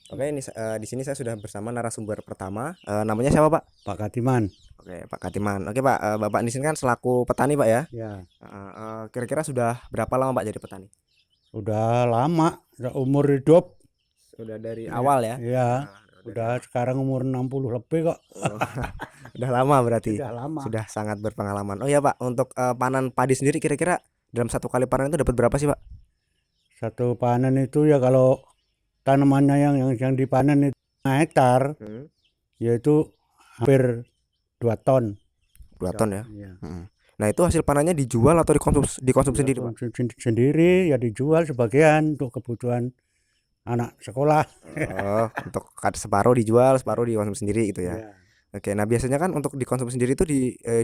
Oke, ini di sini saya sudah bersama narasumber pertama. Namanya siapa, Pak? Pak Katiman. Oke, Pak Katiman. Oke, Pak. Bapak di sini kan selaku petani, Pak ya. Ya, Kira-kira sudah berapa lama Pak jadi petani? udah lama, udah umur hidup. Sudah dari Ya, awal ya. ya, Dari udah awal. sekarang umur 60 lebih kok. Oh, udah lama berarti. Udah lama. Sudah sangat berpengalaman. Oh ya, Pak. Untuk panen padi sendiri kira-kira dalam satu kali panen itu dapat berapa sih, Pak? Satu panen itu ya kalau tanamannya yang dipanen itu 5 hektar, Hmm. yaitu hampir 2 ton. 2 ton ya. Ya. Nah, itu hasil panennya dijual atau dikonsumsi Ya, sendiri, Pak? konsumsi sendiri, ya dijual sebagian untuk kebutuhan anak sekolah. Untuk separuh dijual, separuh dikonsumsi sendiri gitu ya. Ya, Oke, nah biasanya kan untuk dikonsumsi sendiri itu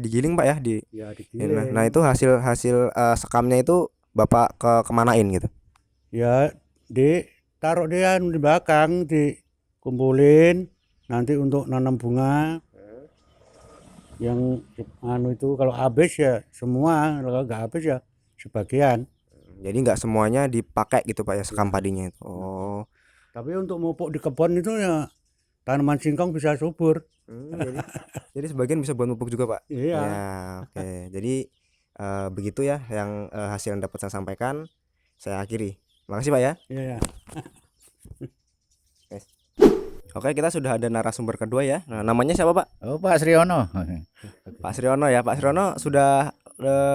digiling Pak ya ya nah digiling. itu hasil hasil sekamnya itu Bapak kemanain gitu? Ya ditaruh dia di belakang, dikumpulin nanti untuk nanam bunga. Yang itu kalau habis ya semua, kalau nggak habis ya sebagian. Jadi nggak semuanya dipakai gitu Pak ya sekam Ya. padinya itu. Oh, Tapi untuk pupuk di kebun itu ya tanaman singkong bisa subur. jadi sebagian bisa buat pupuk juga Pak. Ya, Iya. oke. Jadi begitu ya yang hasil yang dapat saya sampaikan. Saya akhiri. Makasih Pak ya. Iya, ya. Oke, kita sudah ada narasumber kedua ya. Nah, namanya siapa Pak? Oh, Pak Sriono. Pak Sriono ya. Pak Sriono sudah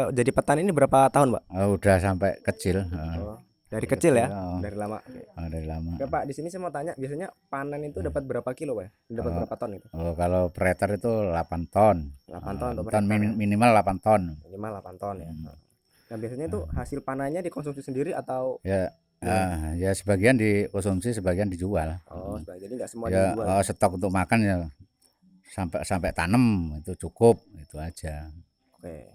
jadi petani ini berapa tahun Pak? Oh, udah sampai kecil. Oh, dari kecil ya, Oh, dari lama. Oke. dari lama. Oke, Pak, di sini saya mau tanya, biasanya panen itu dapat berapa kilo, Pak ya? Dapat Oh, berapa ton itu? oh, kalau per hektar itu 8 ton. 8 ton atau per Ton hektar ya? minimal 8 ton. Minimal 8 ton ya. Hmm. Nah, biasanya itu hasil panennya dikonsumsi sendiri atau Ya, gimana? ya sebagian dikonsumsi, sebagian dijual. Oh, jadi nggak semua Ya, dijual ya? stok untuk makan ya sampai sampai tanam itu cukup, itu aja. Oke.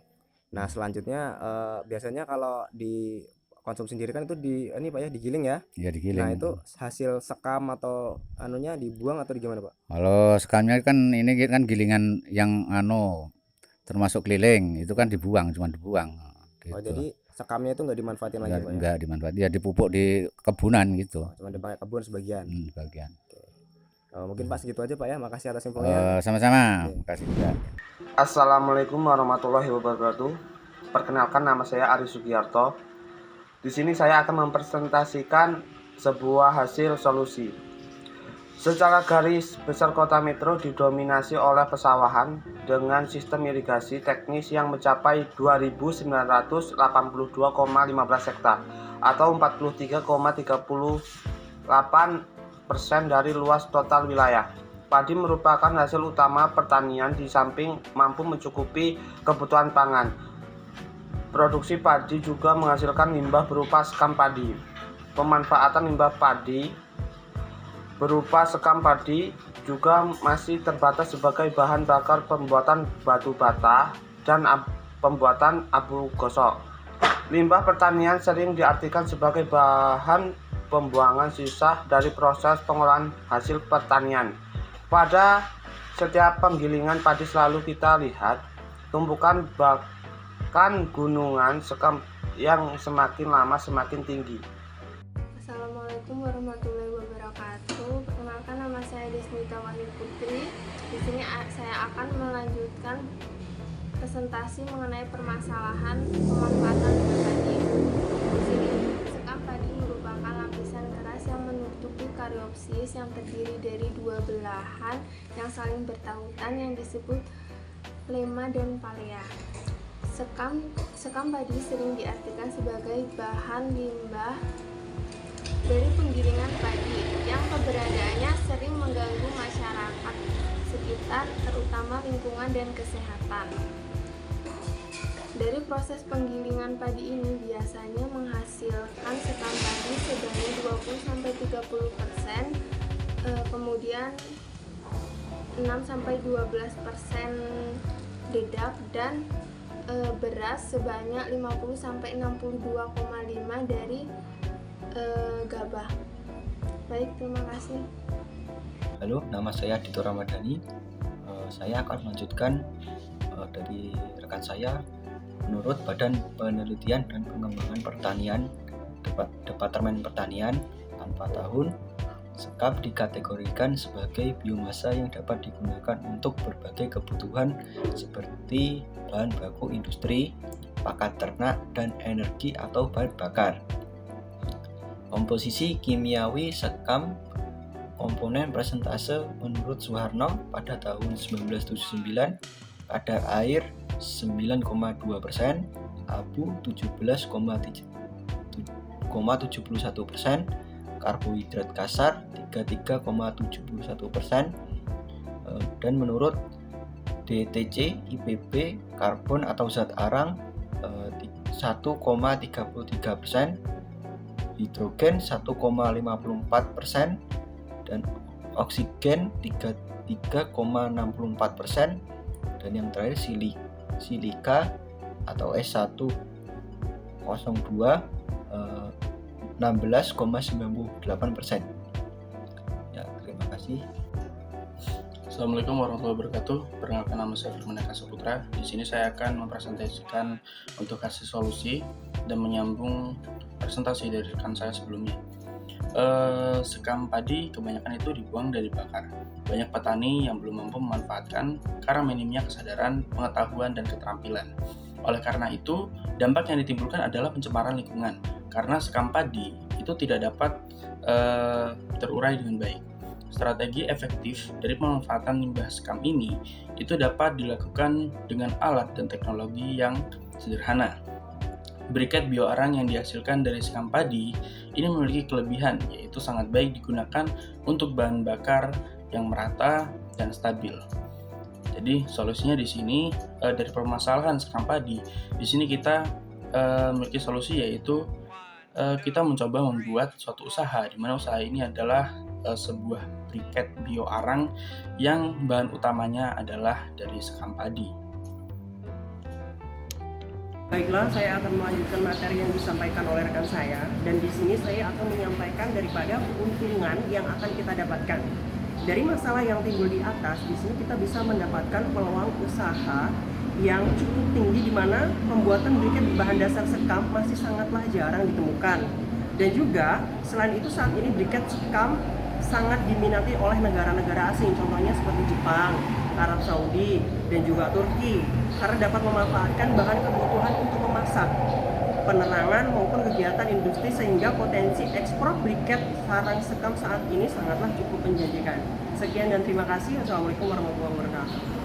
Nah, selanjutnya biasanya kalau dikonsumsi sendiri kan itu ini Pak ya, digiling ya. Ya Nah, digiling. itu hasil sekam atau anunya dibuang atau gimana, Pak? Kalau sekarangnya kan ini kan gilingan yang termasuk keliling, itu kan dibuang, cuma dibuang Oh, gitu. jadi sekamnya itu nggak dimanfaatin lagi, Pak ya? Enggak dimanfaatkan, ya dipupuk di kebunan gitu. Oh, cuma dipakai kebun sebagian. Bagian. Mungkin Pak segitu aja Pak ya. Makasih atas infonya. Sama-sama, Oke. makasih juga. Assalamualaikum warahmatullahi wabarakatuh. Perkenalkan, nama saya Ari Sugiarto. Di sini saya akan mempresentasikan sebuah hasil solusi. Secara garis besar kota Metro didominasi oleh pesawahan dengan sistem irigasi teknis yang mencapai 2.982,15 hektar atau 43,38% dari luas total wilayah. Padi merupakan hasil utama pertanian di samping mampu mencukupi kebutuhan pangan. Produksi padi juga menghasilkan limbah berupa sekam padi. Pemanfaatan limbah padi berupa sekam padi juga masih terbatas sebagai bahan bakar pembuatan batu bata dan pembuatan abu gosok. Limbah pertanian sering diartikan sebagai bahan pembuangan sisa dari proses pengolahan hasil pertanian. Pada setiap penggilingan padi selalu kita lihat tumpukan bahkan gunungan sekam yang semakin lama semakin tinggi. Assalamualaikum warahmatullahi wabarakatuh. Perkenalkan, nama saya Desnita Wahyu Putri. Di sini saya akan melanjutkan presentasi mengenai permasalahan pemanfaatan limbah padi. Di sini sekam padi merupakan lapisan keras yang menutupi kariopsis yang terdiri dari dua belahan yang saling bertautan yang disebut lemma dan palea. Sekam padi sering diartikan sebagai bahan limbah dari penggilingan padi yang keberadaannya sering mengganggu masyarakat sekitar, terutama lingkungan dan kesehatan. Dari proses penggilingan padi ini biasanya menghasilkan sekam padi sebanyak 20-30%, kemudian 6-12% dedak, dan beras sebanyak 50-62,5 dari gabah. Baik, terima kasih. Halo, nama saya Dito Ramadhani. Saya akan melanjutkan dari rekan saya. Menurut Badan Penelitian dan Pengembangan Pertanian, Departemen Pertanian, tanpa tahun Sekam dikategorikan sebagai biomasa yang dapat digunakan untuk berbagai kebutuhan seperti bahan baku industri, pakan ternak, dan energi atau bahan bakar. Komposisi kimiawi sekam komponen persentase menurut Suharno pada tahun 1979, kadar air 9,2%, abu 17,71%, karbohidrat kasar 33,71%, dan menurut DTC IPB karbon atau zat arang 1,33%, hidrogen 1,54%, dan oksigen 33,64%, dan yang terakhir silika atau S102 16,98%. Ya, terima kasih. Assalamualaikum warahmatullahi wabarakatuh. Perkenalkan, nama saya Firman Eka Saputra. Di sini saya akan mempresentasikan untuk kasih solusi dan menyambung presentasi dari rekan saya sebelumnya. Sekam padi kebanyakan itu dibuang dan dibakar. Banyak petani yang belum mampu memanfaatkan karena minimnya kesadaran, pengetahuan, dan keterampilan. Oleh karena itu, dampak yang ditimbulkan adalah pencemaran lingkungan karena sekam padi itu tidak dapat terurai dengan baik. Strategi efektif dari pemanfaatan limbah sekam ini itu dapat dilakukan dengan alat dan teknologi yang sederhana. Briket bioarang yang dihasilkan dari sekam padi ini memiliki kelebihan, yaitu sangat baik digunakan untuk bahan bakar yang merata dan stabil. Jadi solusinya di sini dari permasalahan sekam padi, di sini kita memiliki solusi, yaitu kita mencoba membuat suatu usaha, di mana usaha ini adalah sebuah briket bioarang yang bahan utamanya adalah dari sekam padi. Baiklah, saya akan melanjutkan materi yang disampaikan oleh rekan saya, dan di sini saya akan menyampaikan daripada keuntungan yang akan kita dapatkan. Dari masalah yang timbul di atas, di sini kita bisa mendapatkan peluang usaha yang cukup tinggi, di mana pembuatan briket berbahan dasar sekam masih sangatlah jarang ditemukan. Dan juga selain itu, saat ini briket sekam sangat diminati oleh negara-negara asing, contohnya seperti Jepang, Arab Saudi, dan juga Turki, karena dapat memanfaatkan bahan kebutuhan untuk memasak, penerangan maupun kegiatan industri, sehingga potensi ekspor briket sarang sekam saat ini sangatlah cukup menjanjikan. Sekian dan terima kasih. Assalamualaikum warahmatullahi wabarakatuh.